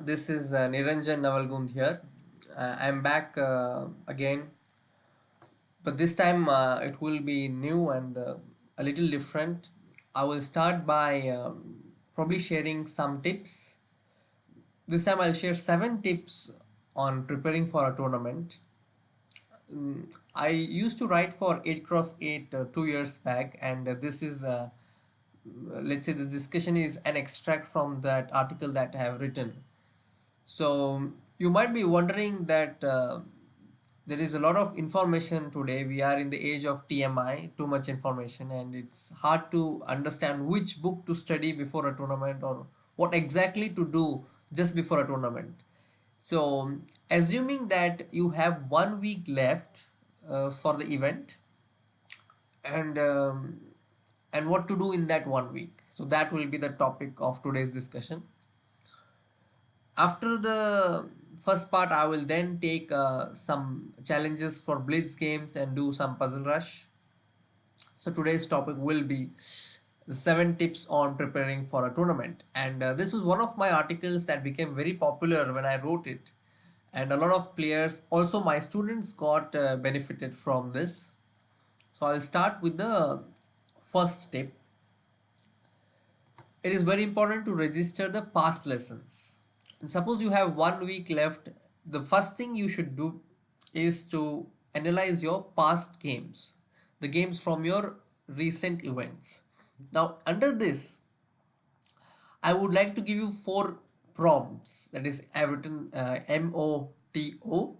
This is Niranjan Navalgund here. I'm back again, but this time it will be new and a little different. I will start by probably sharing some tips. This time I'll share 7 tips on preparing for a tournament. I used to write for 8 cross 8 2 years back, and this is let's say the discussion is an extract from that article that I have written. So you might be wondering that there is a lot of information today. We are in the age of TMI, too much information, and it's hard to understand which book to study before a tournament or what exactly to do just before a tournament. So, assuming that you have 1 week left for the event, and what to do in that 1 week. So that will be the topic of today's discussion. After the first part, I will then take some challenges for blitz games and do some puzzle rush. So today's topic will be the 7 tips on preparing for a tournament, and this was one of my articles that became very popular when I wrote it, and a lot of players, also my students, got benefited from this. So I'll start with the first tip. It is very important to register the past lessons. And suppose you have 1 week left, the first thing you should do is to analyze your past games, the games from your recent events. Now, under this, I would like to give you 4 prompts. That is, I've written MOTO.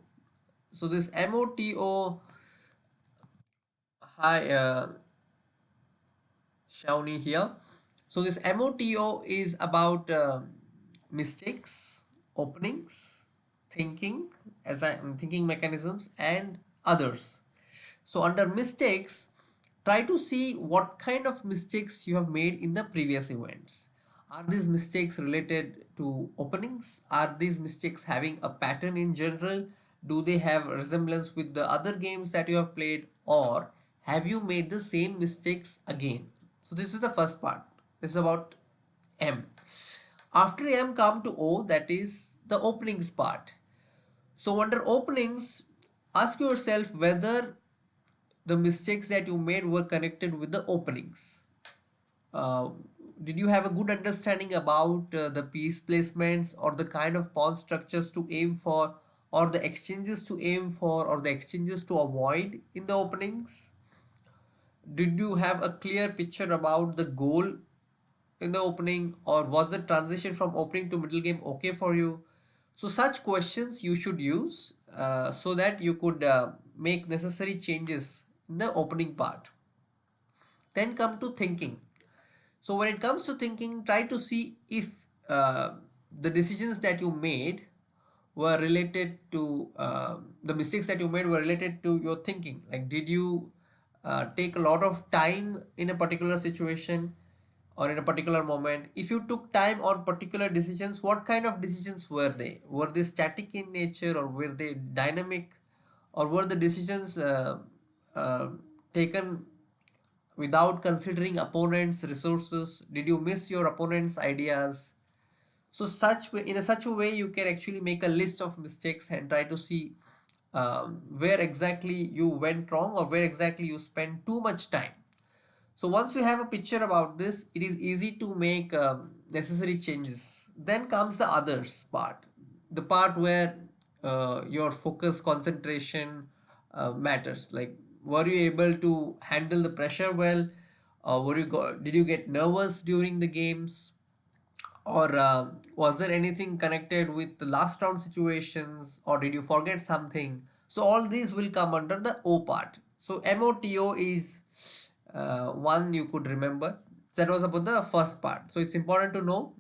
So, this MOTO, hi, Shawnee here. So this MOTO is about mistakes, openings, thinking, as I am thinking mechanisms, and others. So under mistakes, try to see what kind of mistakes you have made in the previous events. Are these mistakes related to openings? Are these mistakes having a pattern in general? Do they have resemblance with the other games that you have played, or have you made the same mistakes again? So this is the first part. This is about M. After M come to O, that is the openings part. So under openings, ask yourself whether the mistakes that you made were connected with the openings. Uh, did you have a good understanding about the piece placements or the kind of pawn structures to aim for, or the exchanges to aim for, or the exchanges to avoid in the openings? Did you have a clear picture about the goal in the opening, or was the transition from opening to middle game okay for you? So such questions you should use so that you could make necessary changes in the opening part. Then come to thinking. So when it comes to thinking, try to see if the decisions that you made were related to the mistakes that you made were related to your thinking. Like, did you take a lot of time in a particular situation or in a particular moment? If you took time on particular decisions, what kind of decisions were they? Were they static in nature, or were they dynamic, or were the decisions uh, taken without considering opponents' resources? Did you miss your opponent's ideas? So such way, in a such a way, you can actually make a list of mistakes and try to see where exactly you went wrong, or where exactly you spent too much time. So once you have a picture about this, it is easy to make necessary changes. Then comes the others part, the part where your focus, concentration matters. Like, were you able to handle the pressure well? Did you get nervous during the games? Or was there anything connected with the last round situations, or did you forget something? So all these will come under the O part. So MOTO is one you could remember. That was about the first part. So it's important to know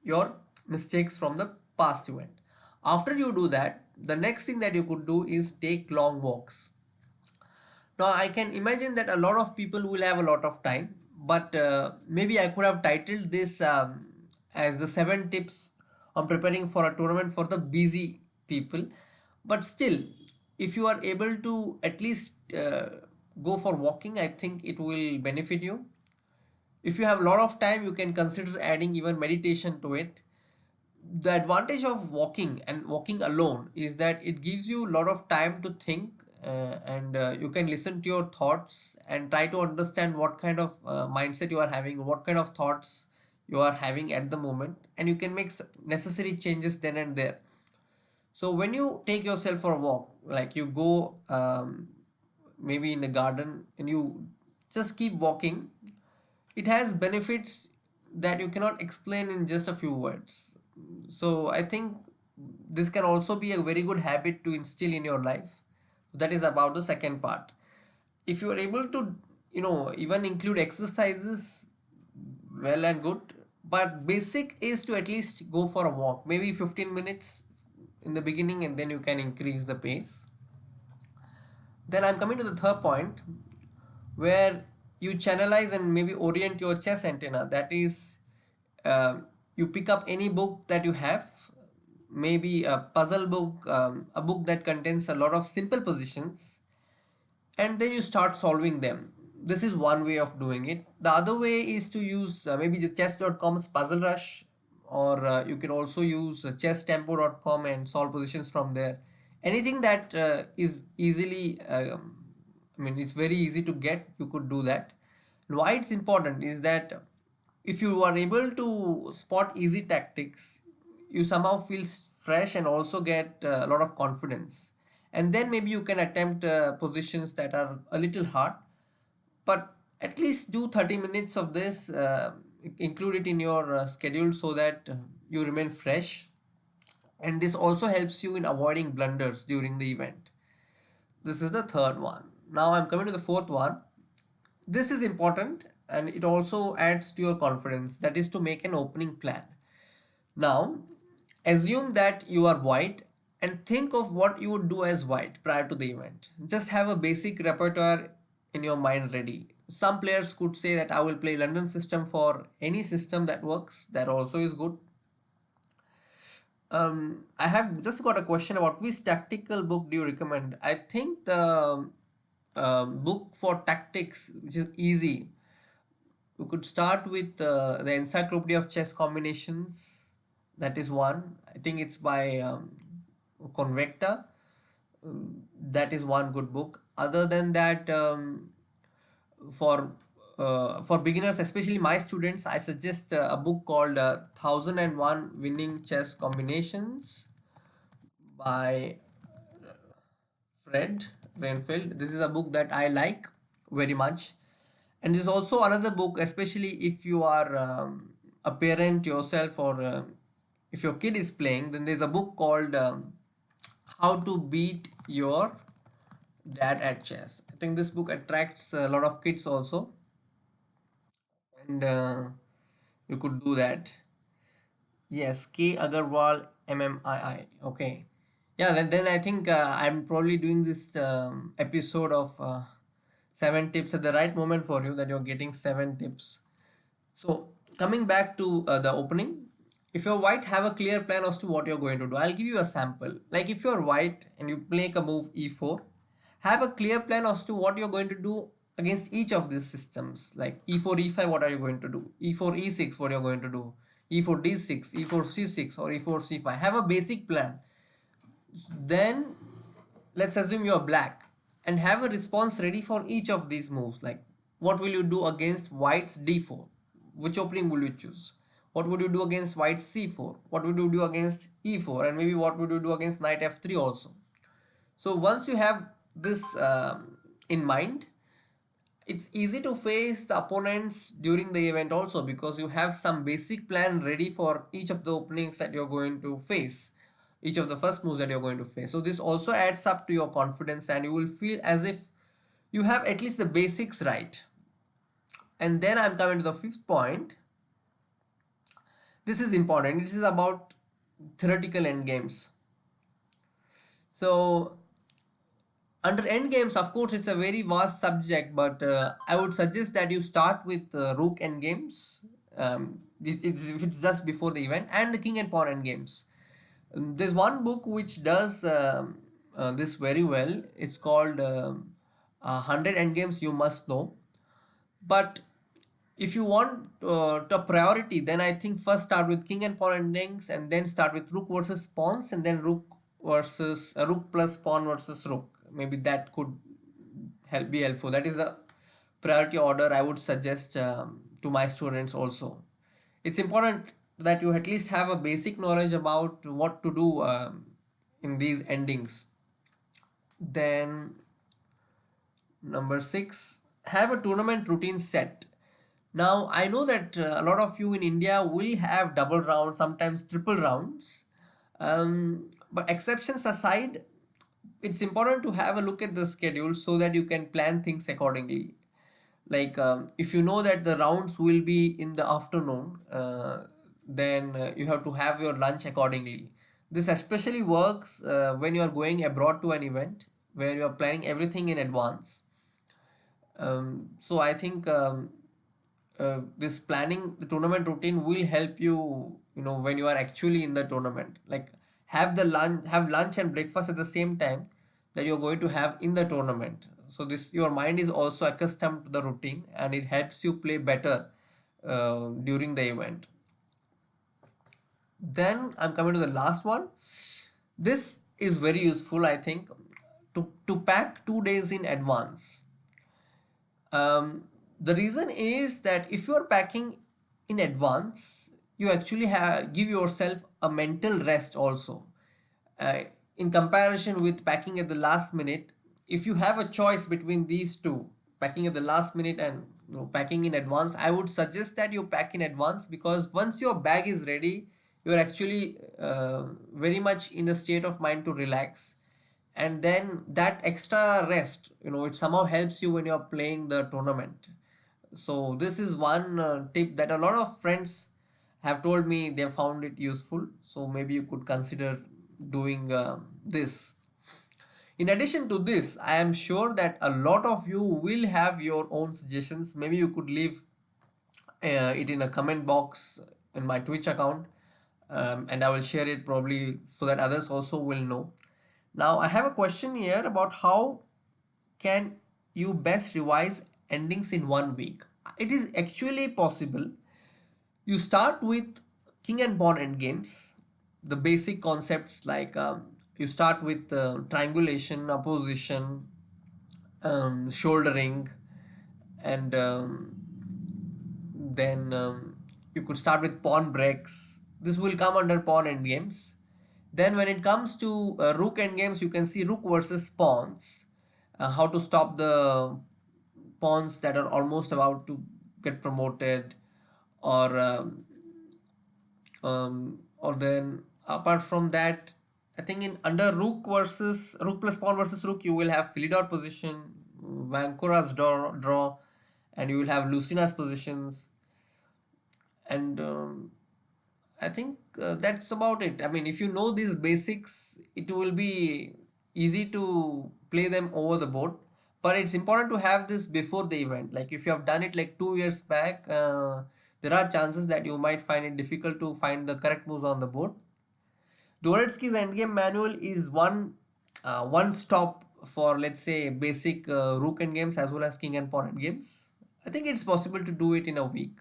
your mistakes from the past event. After you do that, the next thing that you could do is take long walks. Now I can imagine that a lot of people will have a lot of time, but maybe I could have titled this as the 7 tips on preparing for a tournament for the busy people. But still, if you are able to at least go for walking, I think it will benefit you. If you have a lot of time, you can consider adding even meditation to it. The advantage of walking and walking alone is that it gives you a lot of time to think, and you can listen to your thoughts and try to understand what kind of mindset you are having, what kind of thoughts you are having at the moment, and you can make necessary changes then and there. So when you take yourself for a walk, like you go maybe in the garden and you just keep walking, it has benefits that you cannot explain in just a few words. So I think this can also be a very good habit to instill in your life. That is about the second part. If you are able to, even include exercises, well and good. But basic is to at least go for a walk, maybe 15 minutes in the beginning, and then you can increase the pace. Then I'm coming to the third point, where you channelize and maybe orient your chess antenna. That is, uh, you pick up any book that you have, maybe a puzzle book, a book that contains a lot of simple positions, and then you start solving them. This is one way of doing it. The other way is to use maybe the chess.com's puzzle rush, or you can also use chesstempo.com and solve positions from there. Anything that is easily I mean, it's very easy to get, you could do that. And why it's important is that if you are able to spot easy tactics, you somehow feel fresh and also get a lot of confidence. And then maybe you can attempt positions that are a little hard, but at least do 30 minutes of this, include it in your schedule so that you remain fresh. And this also helps you in avoiding blunders during the event. This is the third one. Now I'm coming to the fourth one. This is important and it also adds to your confidence, that is to make an opening plan. Now, assume that you are white and think of what you would do as white prior to the event. Just have a basic repertoire in your mind ready. Some players could say that I will play London system for any system that works. That also is good. I have just got a question about which tactical book do you recommend? I think the book for tactics, which is easy. You could start with the Encyclopedia of Chess Combinations. That is one. I think it's by Convecta. That is one good book. Other than that, for for beginners, especially my students, I suggest a book called 1001 Winning Chess Combinations by Fred Renfield. This is a book that I like very much. And there's also another book, especially if you are a parent yourself, or if your kid is playing, then there's a book called How to Beat Your Dad at Chess. I think this book attracts a lot of kids also, and you could do that. Yes, K Agarwal MMII. Okay. Yeah, then I think I'm probably doing this episode of 7 tips at the right moment for you, that you're getting 7 tips. So, coming back to the opening, if you're white, have a clear plan as to what you're going to do. I'll give you a sample. Like if you're white and you make a move e4, have a clear plan as to what you're going to do against each of these systems. Like e4, e5, what are you going to do? e4, e6, what you're going to do? e4, d6, e4, c6, or e4, c5. Have a basic plan. Then let's assume you're black and have a response ready for each of these moves. Like what will you do against white's d4? Which opening will you choose? What would you do against white c4? What would you do against e4? And maybe what would you do against knight f3 also? So once you have this in mind, it's easy to face the opponents during the event also, because you have some basic plan ready for each of the openings that you're going to face, each of the first moves that you're going to face. So this also adds up to your confidence, and you will feel as if you have at least the basics right. And then I'm coming to the fifth point. This is important. This is about theoretical endgames. So under endgames, of course, it's a very vast subject, but I would suggest that you start with rook endgames. If it's just before the event, and the king and pawn endgames. There's one book which does this very well. It's called 100 Endgames You Must Know. But If you want top priority, then I think first start with king and pawn endings, and then start with rook versus pawns, and then rook plus pawn versus rook. Maybe that could be helpful. That is the priority order I would suggest to my students also. It's important that you at least have a basic knowledge about what to do in these endings. Then number 6, have a tournament routine set. Now, I know that a lot of you in India will have double rounds, sometimes triple rounds. But exceptions aside, it's important to have a look at the schedule so that you can plan things accordingly. Like if you know that the rounds will be in the afternoon, then you have to have your lunch accordingly. This especially works when you are going abroad to an event where you are planning everything in advance. So I think this planning the tournament routine will help you, when you are actually in the tournament. Like have lunch and breakfast at the same time that you're going to have in the tournament. So this your mind is also accustomed to the routine, and it helps you play better during the event. Then I'm coming to the last one. This is very useful, I think, to pack 2 days in advance. The reason is that if you are packing in advance, you actually give yourself a mental rest also. Uh, in comparison with packing at the last minute, if you have a choice between these two, packing at the last minute and packing in advance, I would suggest that you pack in advance, because once your bag is ready, you're actually very much in a state of mind to relax, and then that extra rest, it somehow helps you when you're playing the tournament. So this is one tip that a lot of friends have told me they found it useful, so maybe you could consider doing this. In addition to this, I am sure that a lot of you will have your own suggestions. Maybe you could leave it in a comment box in my Twitch account, and I will share it probably so that others also will know. Now, I have a question here about how can you best revise endings in 1 week. It is actually possible. You start with king and pawn endgames, the basic concepts like you start with triangulation, opposition, shouldering, and then you could start with pawn breaks. This will come under pawn endgames. Then when it comes to rook endgames, you can see rook versus pawns, how to stop the pawns that are almost about to get promoted, or or then apart from that, I think in under rook plus pawn versus rook, you will have Philidor position, Vankura's draw, and you will have Lucina's positions, and I think that's about it. I mean, if you know these basics, it will be easy to play them over the board. But it's important to have this before the event. Like if you have done it like 2 years back, there are chances that you might find it difficult to find the correct moves on the board. Dvoretsky's endgame manual is one stop for, let's say, basic rook endgames as well as king and pawn endgames. I think it's possible to do it in a week.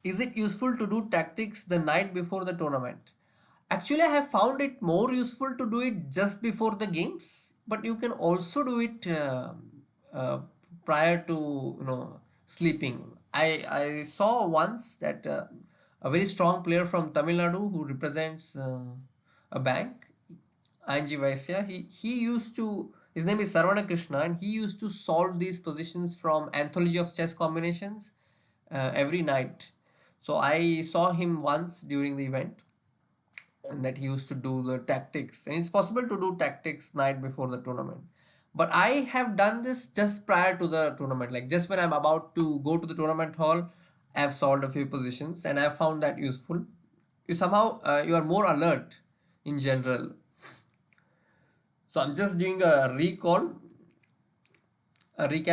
Is it useful to do tactics the night before the tournament? Actually, I have found it more useful to do it just before the games, but you can also do it uh, prior to sleeping. I saw once that a very strong player from Tamil Nadu who represents a bank, ING Vaisya, he used to, his name is Sarvana Krishna, and he used to solve these positions from Anthology of Chess Combinations every night. So I saw him once during the event, and that he used to do the tactics, and it's possible to do tactics night before the tournament. But I have done this just prior to the tournament, like just when I'm about to go to the tournament hall, I have solved a few positions, and I have found that useful. You somehow you are more alert in general. So I'm just doing a recap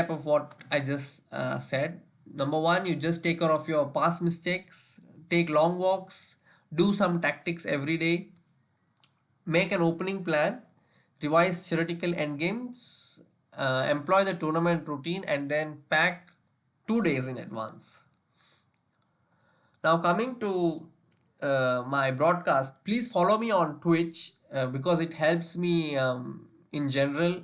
of what I just said. Number one, you just take care of your past mistakes, take long walks, do some tactics every day, make an opening plan, revise theoretical endgames, employ the tournament routine, and then pack 2 days in advance. Now, coming to my broadcast, please follow me on Twitch because it helps me in general.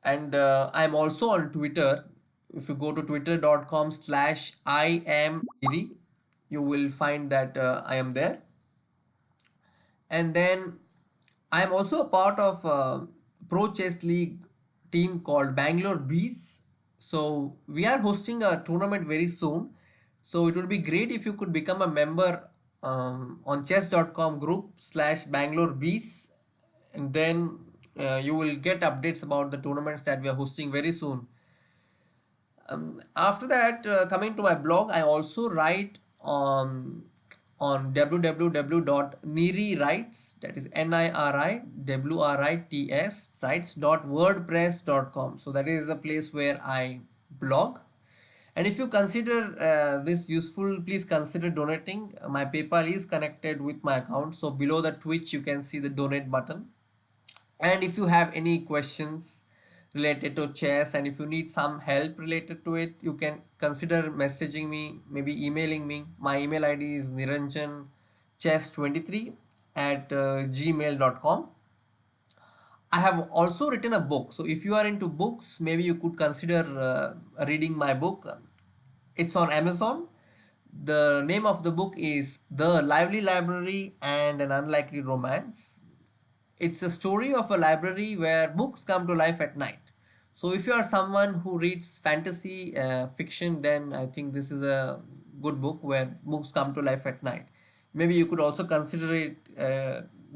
And I'm also on Twitter. If you go to twitter.com/I am Giri, you will find that I am there. And then I am also a part of a Pro Chess League team called Bangalore Bees. So we are hosting a tournament very soon. So it would be great if you could become a member on chess.com group/Bangalore Bees, and then you will get updates about the tournaments that we are hosting very soon. After that, coming to my blog, I also write on www.niriwrites, that is NIRIWRITS writes.wordpress.com. So that is the place where I blog. And if you consider this useful, please consider donating. My PayPal is connected with my account. So below the Twitch, you can see the donate button. And if you have any questions related to chess, and if you need some help related to it, you can consider messaging me, maybe emailing me. My email ID is Niranjan chess23 at gmail.com. I have also written a book. So if you are into books, maybe you could consider reading my book. It's on Amazon. The name of the book is The Lively Library and an Unlikely Romance. It's a story of a library where books come to life at night. So if you are someone who reads fantasy fiction, then I think this is a good book where books come to life at night. Maybe you could also consider it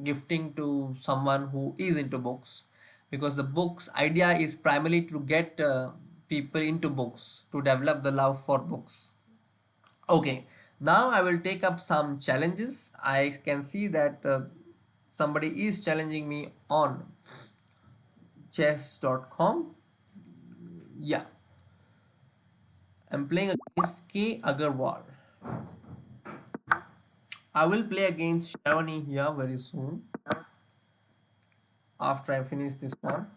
gifting to someone who is into books, because the book's idea is primarily to get people into books, to develop the love for books. Okay, now I will take up some challenges. I can see that somebody is challenging me on chess.com. Yeah, I'm playing against K. Agarwal. I will play against Shavani here very soon after I finish this one.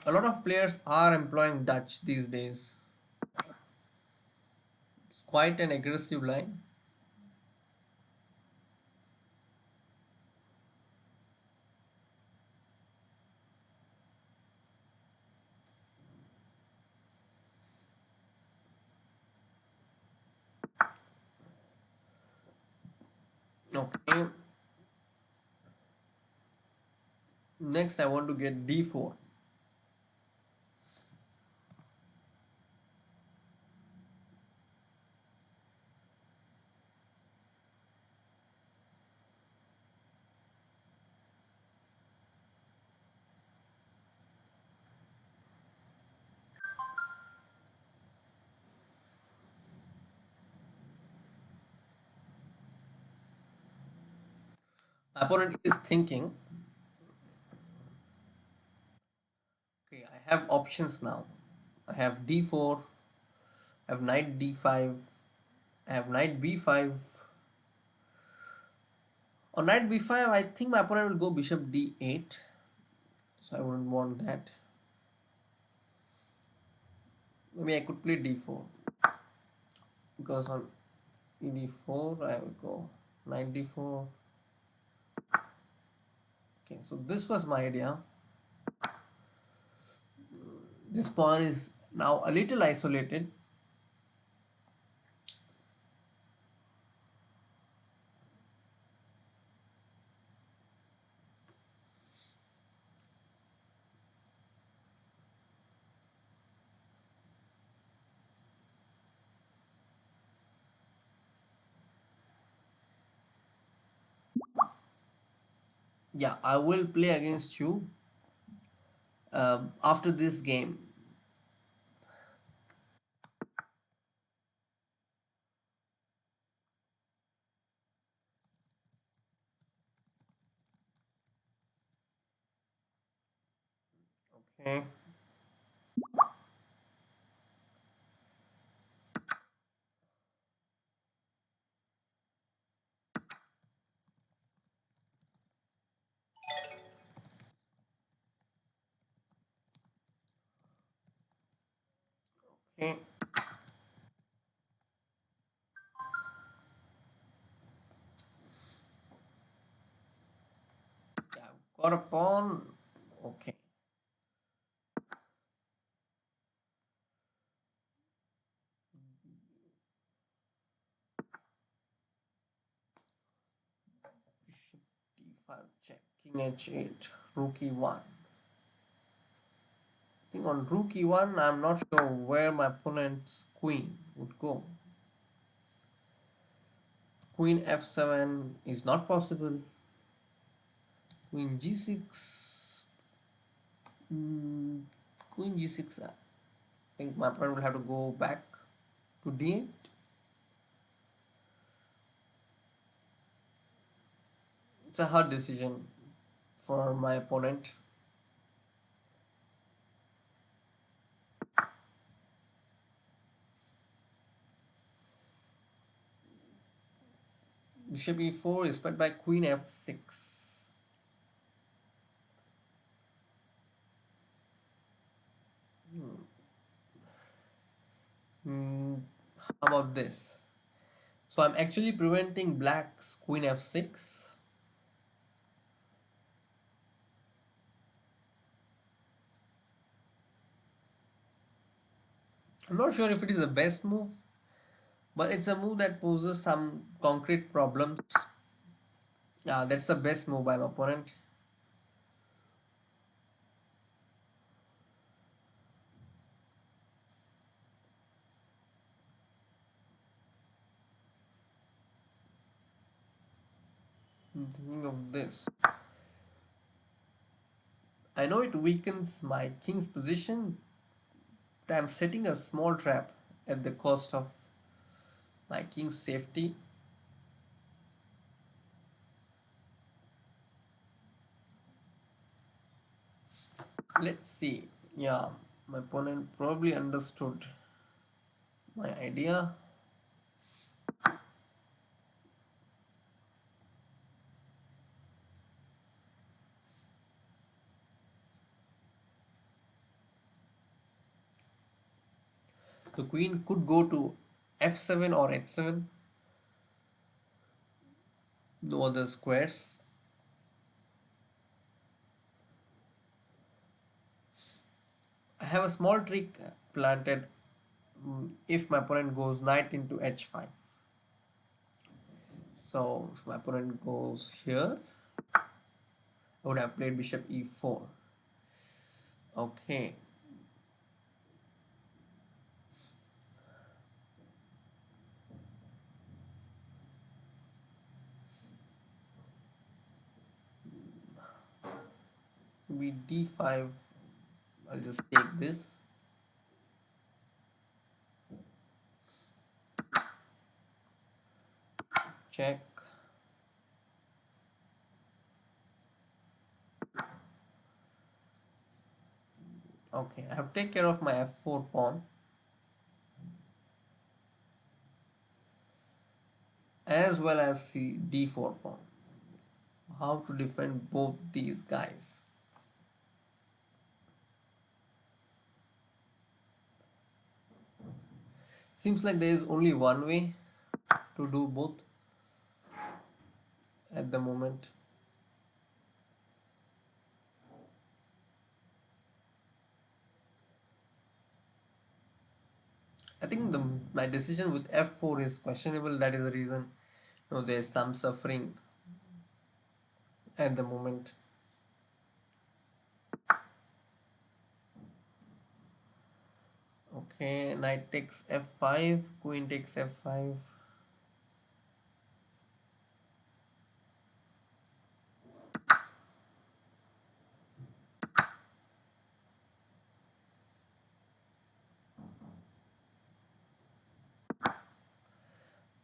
A lot of players are employing Dutch these days. It's quite an aggressive line. Okay, next I want to get d4. My opponent is thinking. Okay, I have options now. I have d4, I have knight d5, I have knight b5. On knight b5, I think my opponent will go bishop d8. So I wouldn't want that. Maybe I could play d4. Because on ed4, I will go knight d4. Okay, so this was my idea. This pawn is now a little isolated. Yeah, I will play against you after this game. Okay. Okay. Yeah, got a pawn. Okay. Bishop d5 check. King h8. Rook e1. I think on rook e1, I'm not sure where my opponent's queen would go. Queen f7 is not possible. Queen g6. Mm, Queen g6. I think my opponent will have to go back to d8. It's a hard decision for my opponent. Bishop e4 is met by queen f6. Hmm, how about this? So I'm actually preventing black's queen f6. I'm not sure if it is the best move, but it's a move that poses some concrete problems. Yeah, that's the best move by my opponent. I'm thinking of this. I know it weakens my king's position, but I'm setting a small trap at the cost of my king's safety. Let's see. Yeah, my opponent probably understood my idea. The queen could go to f7 or h7. No other squares. I have a small trick planted if my opponent goes knight into h5. So if my opponent goes here, I would have played bishop e4. Okay. Be d5. I'll just take this. Check. Okay, I have to take care of my f4 pawn as well as the d4 pawn. How to defend both these guys? Seems like there is only one way to do both at the moment. I think my decision with f4 is questionable. That is the reason there's some suffering at the moment. Okay, knight takes f5, queen takes f5.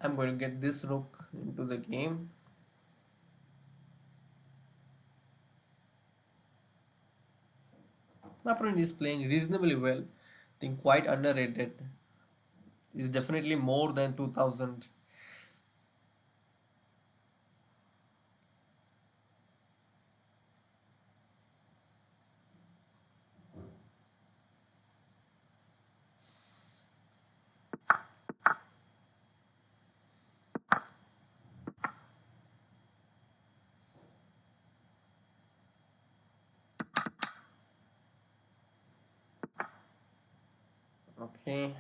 I'm going to get this rook into the game. My opponent is playing reasonably well. I think quite underrated. Is definitely more than 2000. Okay,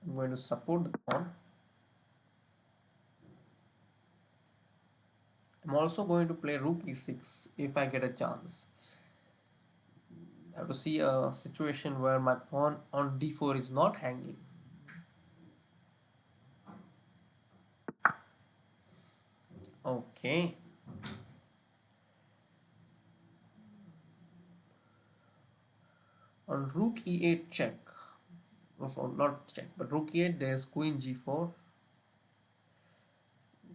I'm going to support the pawn. I'm also going to play rook e6 if I get a chance. I have to see a situation where my pawn on d4 is not hanging. Okay, on rook e8 check. Oh, not check, but rook e8 there is queen g4,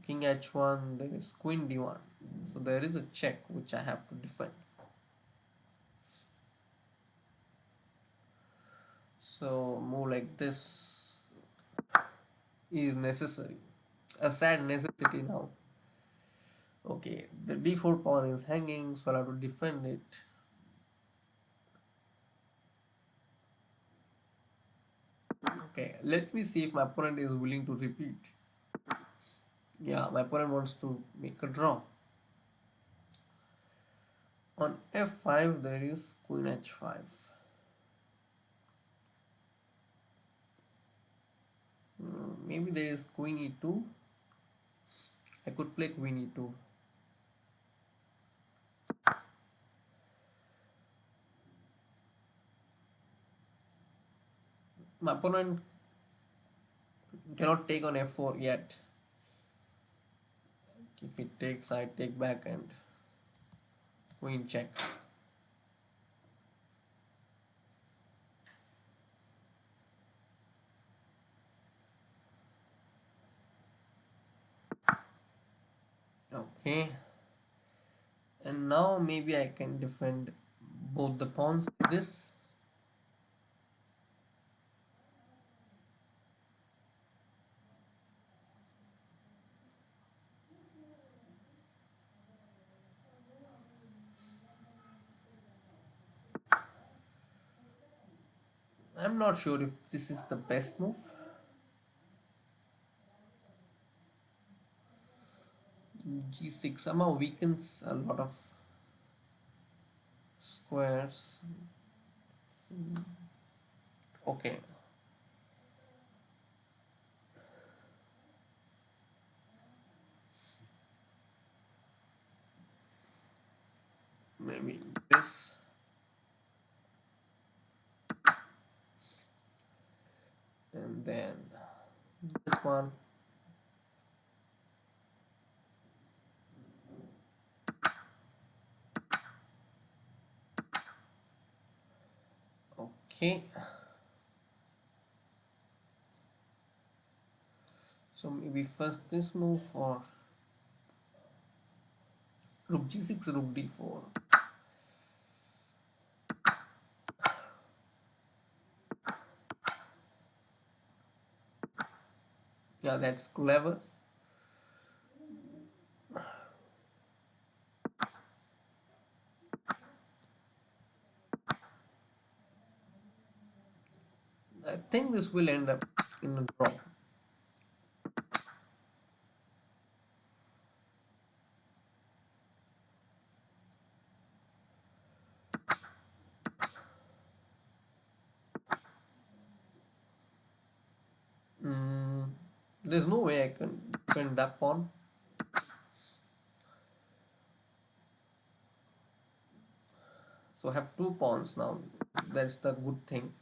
king h1 there is queen d1. So there is a check which I have to defend. So move like this is necessary, a sad necessity now. Okay, the d4 pawn is hanging, so I'll have to defend it. Okay, let me see if my opponent is willing to repeat. Yeah, my opponent wants to make a draw. On f5 there is queen h5. Maybe there is queen e2. I could play queen e2. My opponent cannot take on f4 yet. If it takes, I take back and queen check. Okay, and now maybe I can defend both the pawns like this. I'm not sure if this is the best move. g6 somehow weakens a lot of squares. Okay, maybe this and then this one. Okay, so maybe first this move or rook g6, rook d4. Yeah, that's clever. I think this will end up in a draw. Mm, there's no way I can defend that pawn. So I have two pawns now. That's the good thing.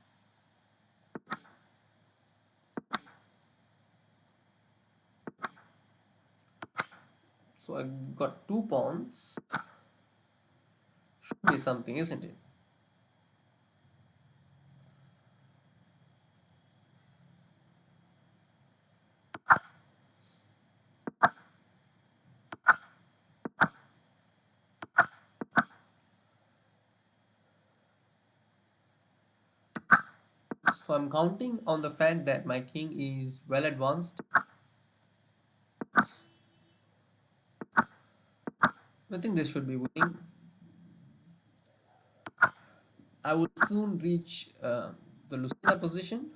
So I got two pawns. Should be something, isn't it? So I'm counting on the fact that my king is well advanced. I think this should be winning. I would soon reach the Lucina position.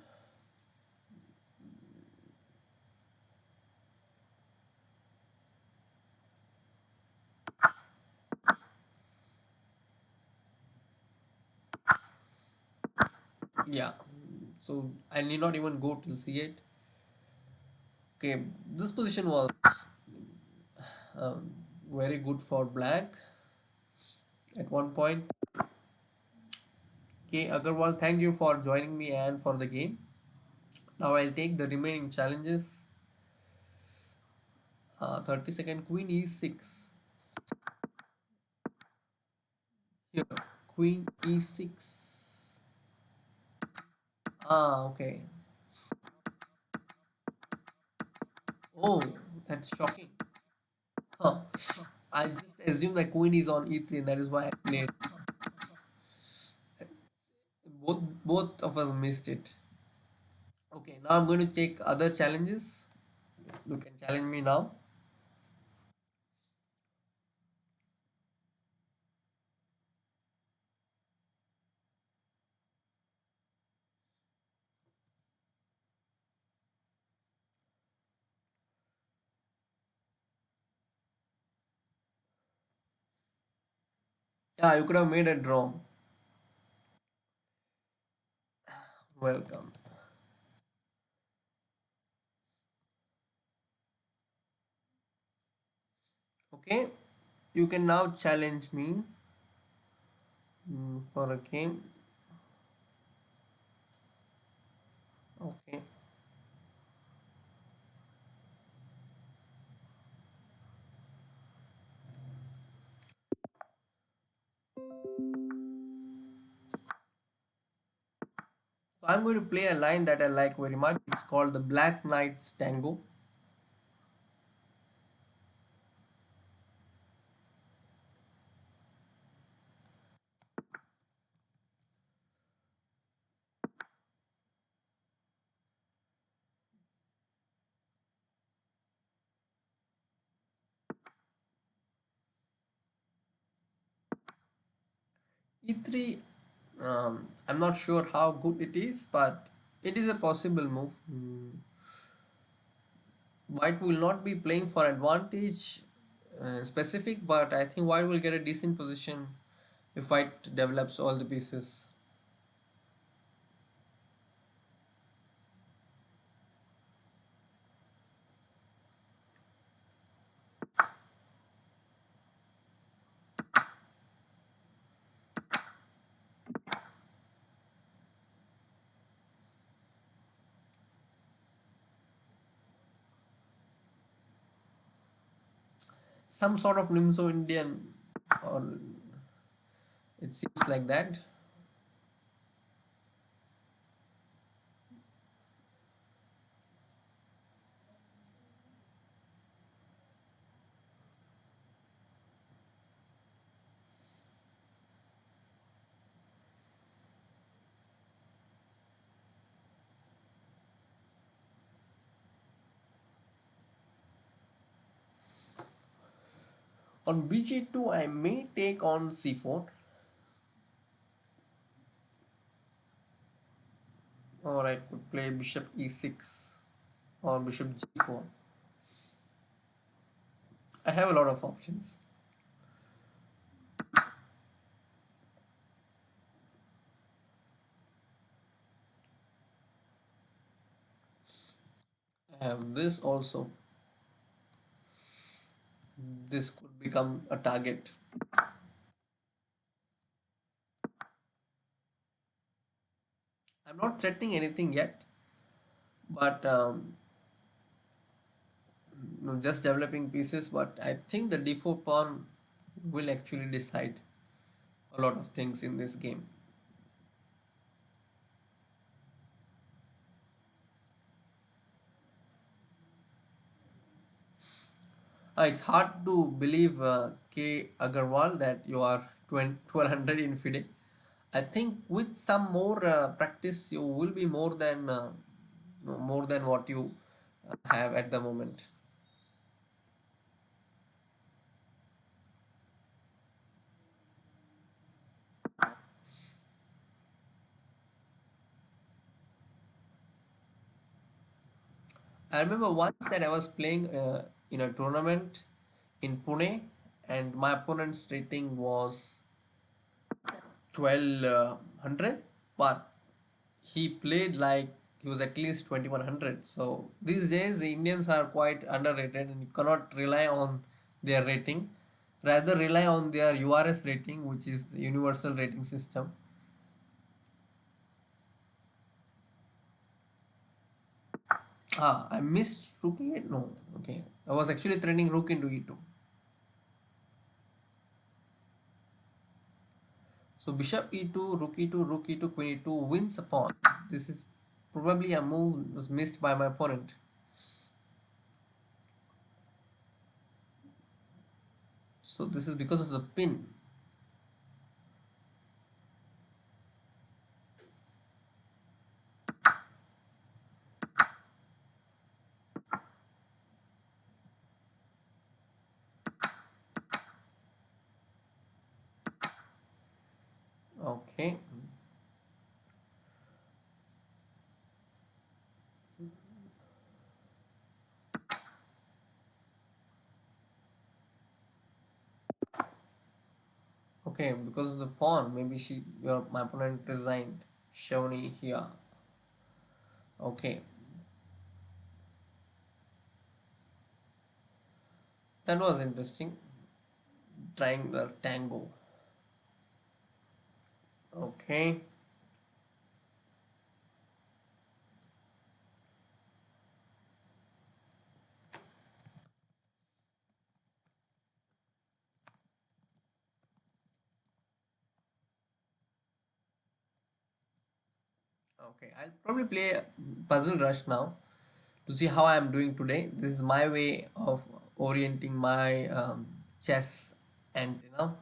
Yeah. So I need not even go till C8. Okay, this position was um, very good for black at one point. Okay, Agarwal, thank you for joining me and for the game. Now I'll take the remaining challenges. 30-second queen e6. Here, queen e6. Okay. Oh, that's shocking. Huh. I just assumed that queen is on e3, and that is why I played. Both of us missed it. Okay, now I'm going to take other challenges. You can challenge me now. Yeah, you could have made a draw. Welcome. Okay, you can now challenge me for a game. Okay. So I'm going to play a line that I like very much. It's called the Black Knight's Tango. E3, I'm not sure how good it is, but it is a possible move. White will not be playing for advantage specific, but I think White will get a decent position if White develops all the pieces. Some sort of Nimzo Indian, or it seems like that. On bg2, I may take on c4, or I could play bishop e6 or bishop g4. I have a lot of options. I have this also. This could become a target. I'm not threatening anything yet, but just developing pieces. But I think the d4 pawn will actually decide a lot of things in this game. It's hard to believe, K. Agarwal, that you are 1200 in FIDE. I think with some more practice, you will be more than what you have at the moment. I remember once that I was playing in a tournament in Pune, and my opponent's rating was 1200, but he played like he was at least 2100. So these days, the Indians are quite underrated, and you cannot rely on their rating. Rather, rely on their URS rating, which is the Universal Rating System. I missed rook e8. No, okay. I was actually threatening rook into e2. So bishop e2, rook e2, rook e2, queen e2 wins a pawn. This is probably a move was missed by my opponent. So this is because of the pin. Okay. Okay, because of the pawn, maybe your my opponent resigned. Shavni here. Okay, that was interesting. Trying the tango. Okay, okay. I'll probably play Puzzle Rush now to see how I'm doing today. This is my way of orienting my chess antenna.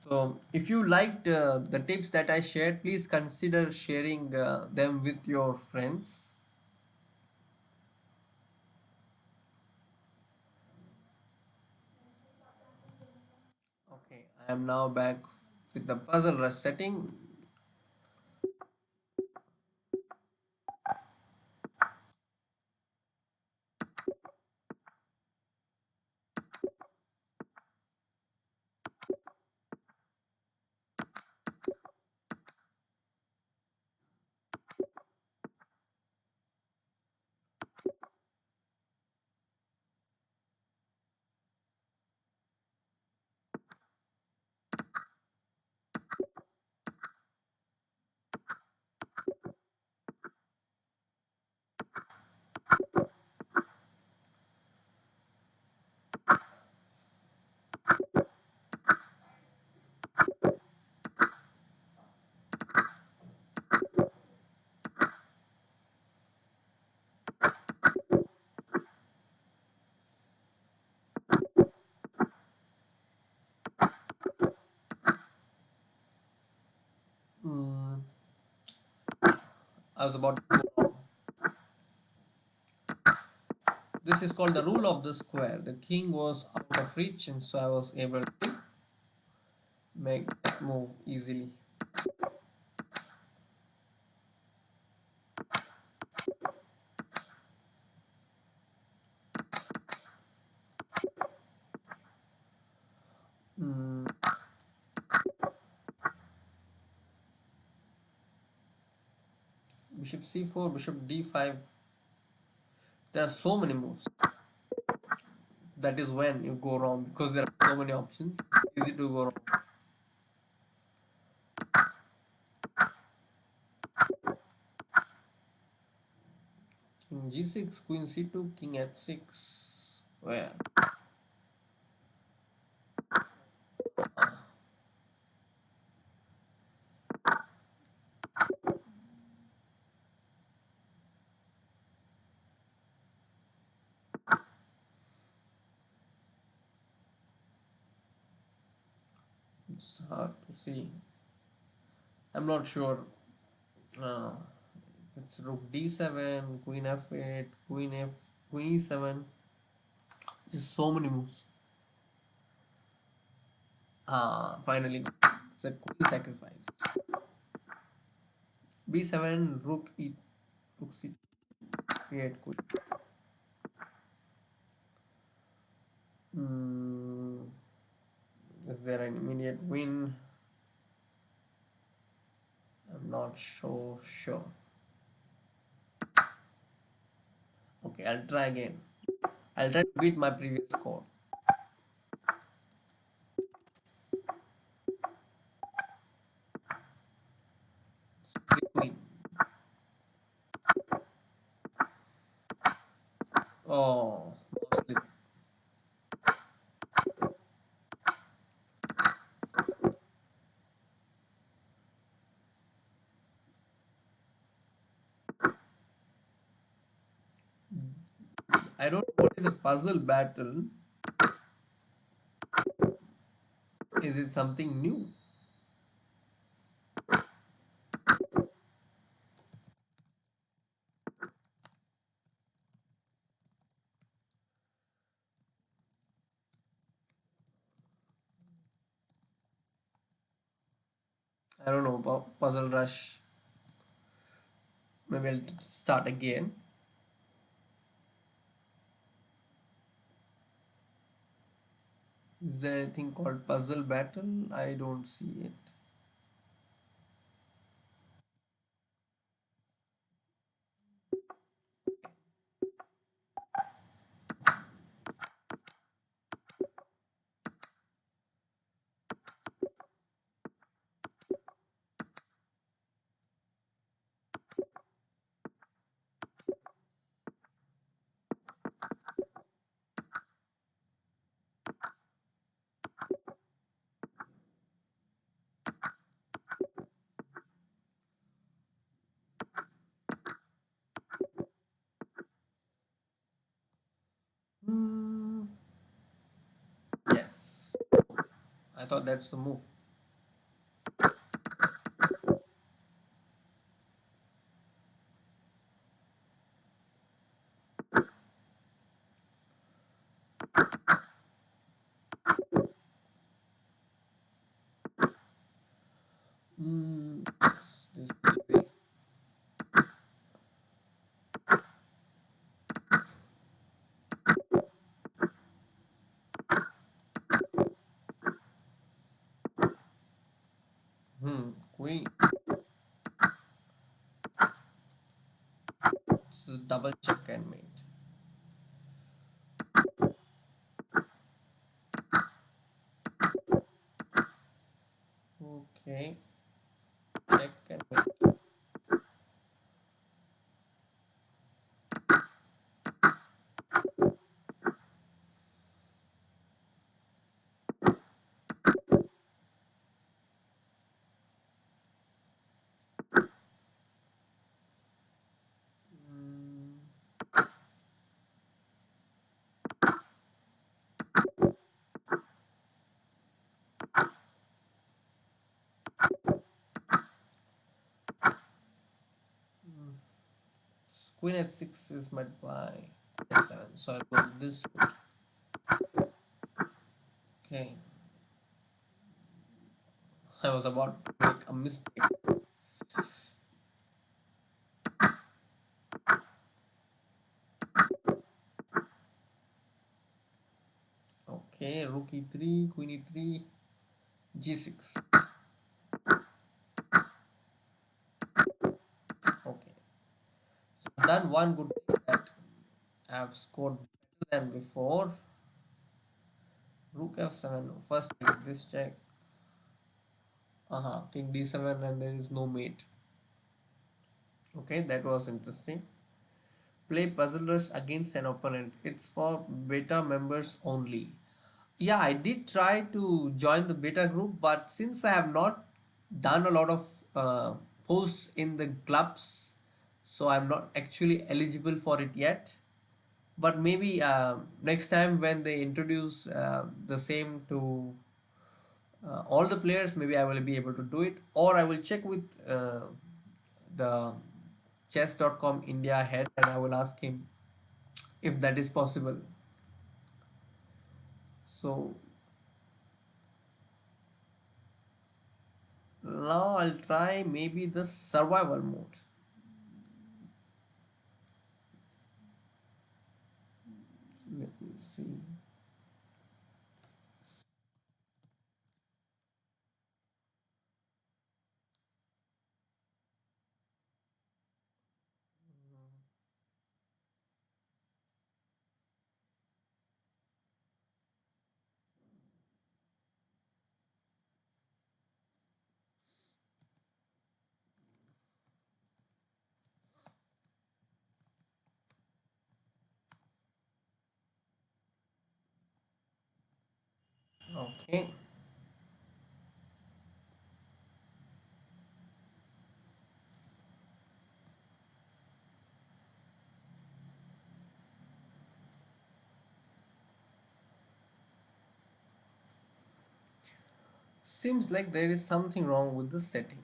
So, if you liked the tips that I shared, please consider sharing them with your friends. Okay, I am now back with the puzzle rush setting. Mm, I was about to go. This is called the rule of the square. The king was out of reach, and so I was able to make that move easily. Mm, bishop c4, bishop d5. There are so many moves. That is when you go wrong because there are so many options. It's easy to go wrong. King g6, queen c2, king h6. Where? It's hard to see. I'm not sure. Uh, it's rook d7, queen f8, queen e7. Just so many moves. Finally, it's a queen sacrifice. b7, rook c, e8, queen. Hmm, is there an immediate win? I'm not so sure. Okay, I'll try again. I'll try to beat my previous score. Queen. Oh, mostly. I don't know what is a puzzle battle. Is it something new? I don't know about Puzzle Rush. Maybe I'll start again. Is there anything called puzzle battle? I don't see it. Hmm. Yes, I thought that's the move. Yes, this is easy. Queen. So double check and mate. Okay, check and mate. Queen at 6 is met by queen at 7. So I'll go with this route. Okay, I was about to make a mistake. Okay, rook e3, queen e3, g6. Okay, so I've done one good thing that I've scored better than before. Rook f7. First take this check. King d7 and there is no mate. Okay, that was interesting. Play Puzzle Rush against an opponent. It's for beta members only. Yeah, I did try to join the beta group, but since I have not done a lot of posts in the clubs, so I'm not actually eligible for it yet. But maybe next time when they introduce the same to all the players, maybe I will be able to do it, or I will check with the chess.com India head and I will ask him if that is possible. So now I'll try maybe the survival mode. Let me see. Okay. Seems like there is something wrong with the setting.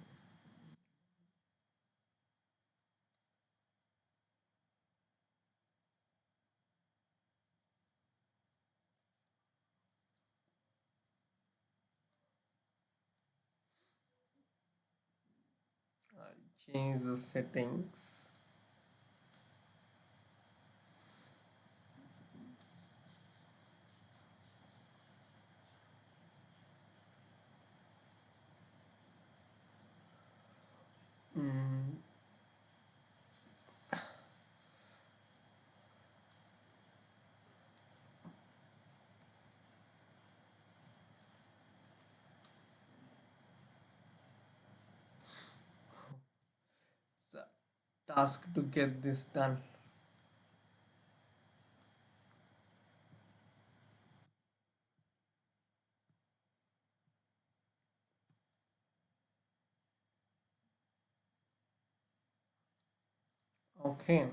I'll change the settings. Mm, it's a task to get this done. Okay,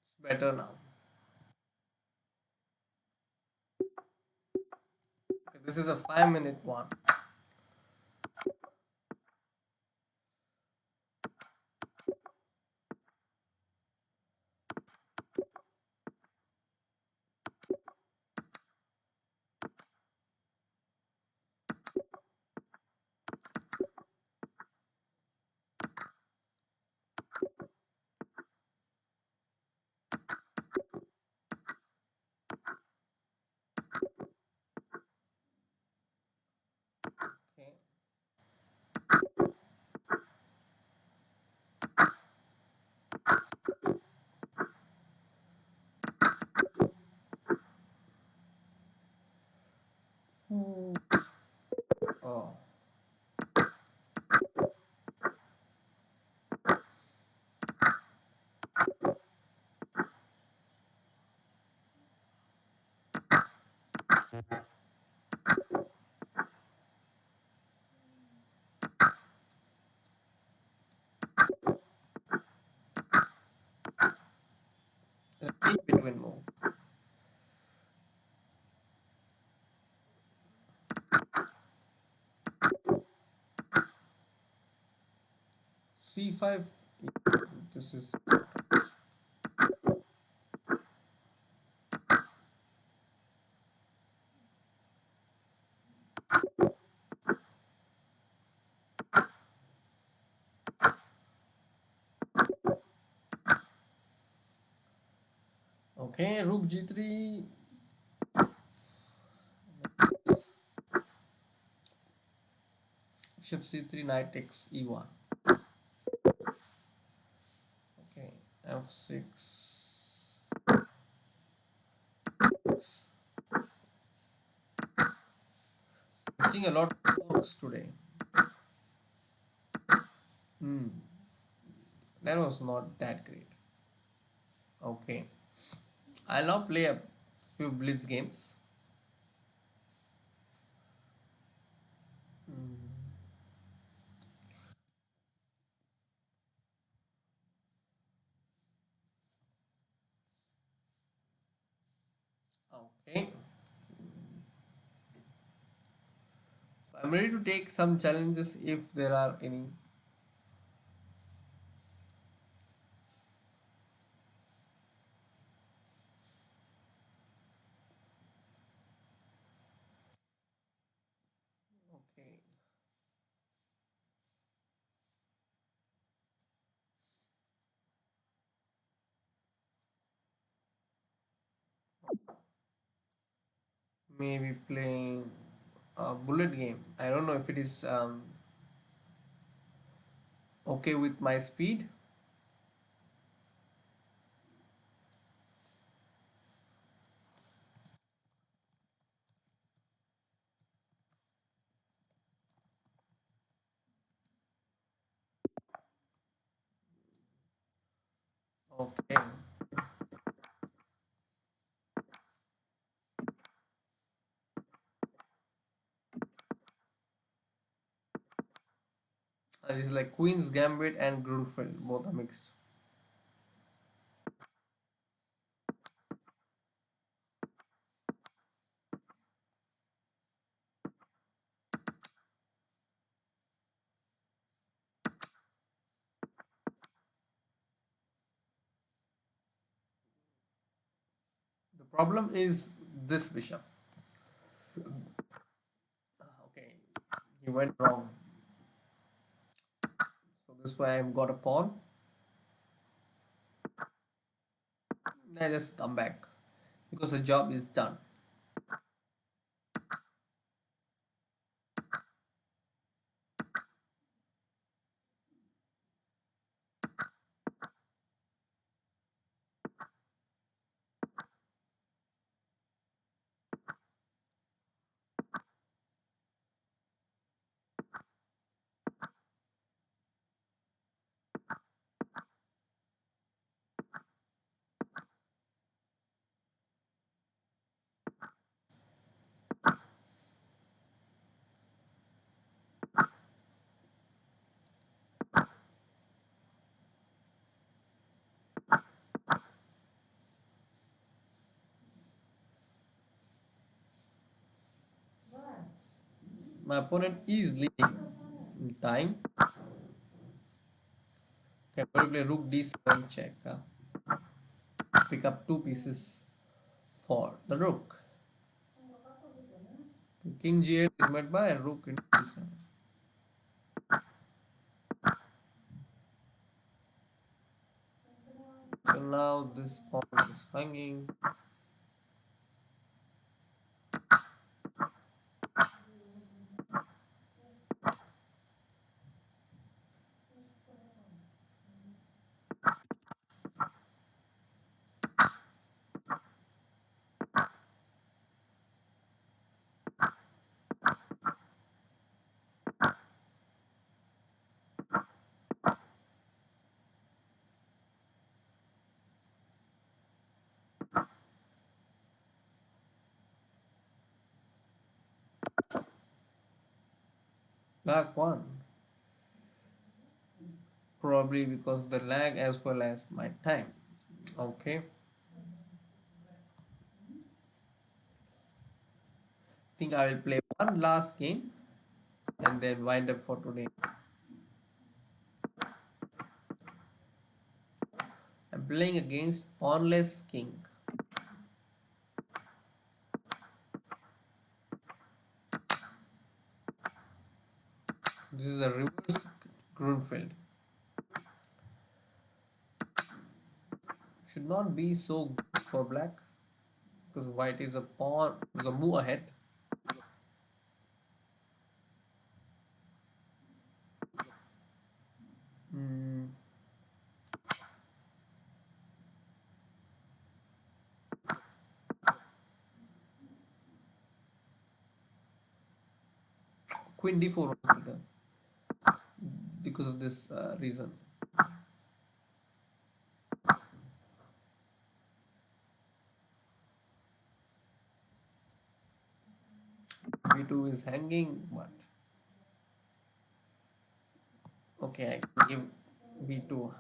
it's better now. Okay, this is a 5 minute one. Okay. Oh, in between move. C5. This is okay. Rook G3. Bishop C3. Knight takes E1. Okay. F6. I'm seeing a lot of forks today. Hmm. That was not that great. Okay. I'll now play a few blitz games. Okay. I'm ready to take some challenges if there are any. Okay. Maybe playing a bullet game. I don't know if it is okay with my speed. Okay. It's like Queen's Gambit and Grunfeld, both are mixed. The problem is this bishop. Okay, he went wrong. So this way I've got a pawn. I just come back because the job is done. My opponent is leading in time. Okay, I'm going to play rook d7 check. Pick up two pieces for the rook. King g8 is met by rook into d7. So now this pawn is hanging. Back one. Probably because of the lag as well as my time. Okay. Think I will play one last game and then wind up for today. I'm playing against pawnless king. This is a reverse Grunfeld. Should not be so good for black because white is a pawn, is a move ahead. Mm, Queen d4 was better because of this reason. b2 is hanging, but okay, I can give b2.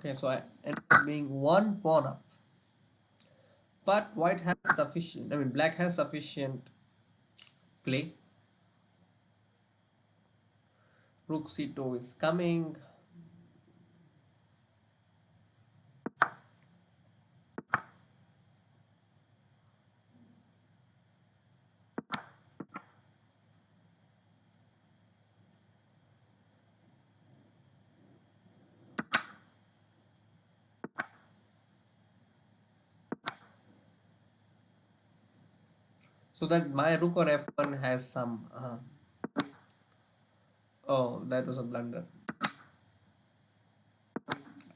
Okay, so I end up being one pawn up. But white has sufficient, I mean, black has sufficient play. Rook c2 is coming. So that my rook or f1 has some. Oh, that was a blunder.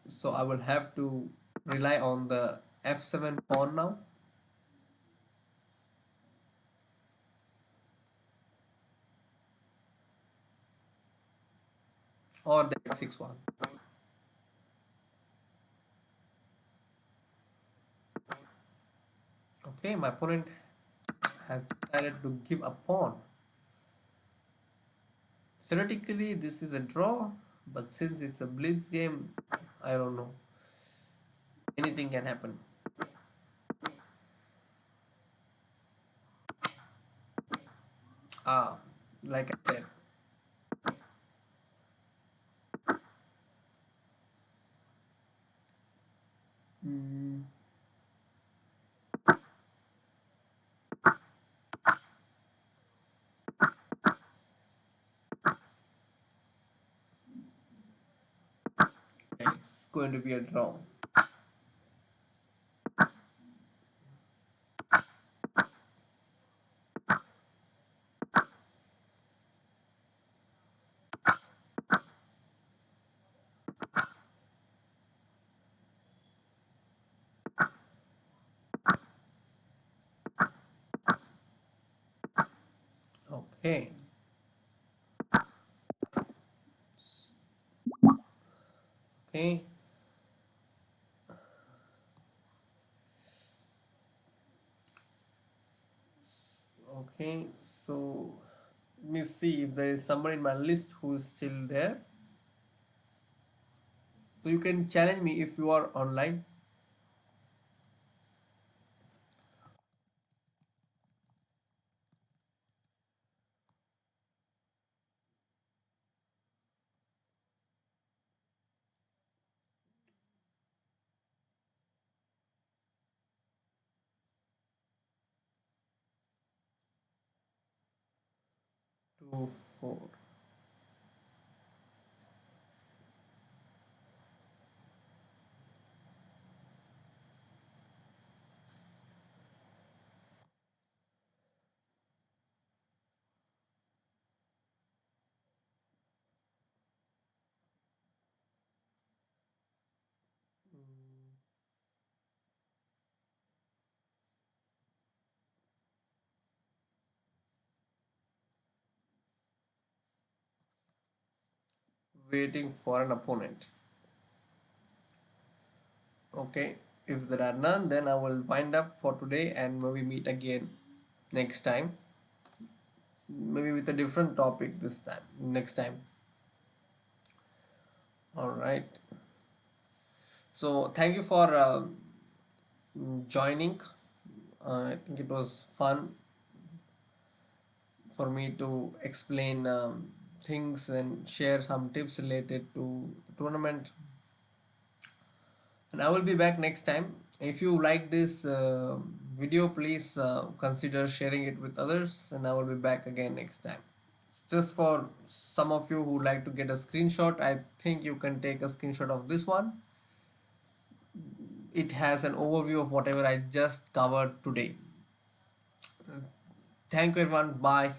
So I will have to rely on the f7 pawn now, or the f6 one. Okay, my opponent has decided to give a pawn. Theoretically, this is a draw, but since it's a blitz game, I don't know. Anything can happen. Ah, like I said. Mm, it's going to be a draw. Okay. Okay. Okay. So let me see if there is someone in my list who is still there. So you can challenge me if you are online. 2, 4. Waiting for an opponent. Okay. If there are none, then I will wind up for today and maybe meet again next time. Maybe with a different topic this time. Next time. All right. So thank you for joining. I think it was fun for me to explain things and share some tips related to the tournament. And I will be back next time. If you like this video, please consider sharing it with others, and I will be back again next time. Just for some of you who like to get a screenshot, I think you can take a screenshot of this one. It has an overview of whatever I just covered today. Thank you everyone. Bye.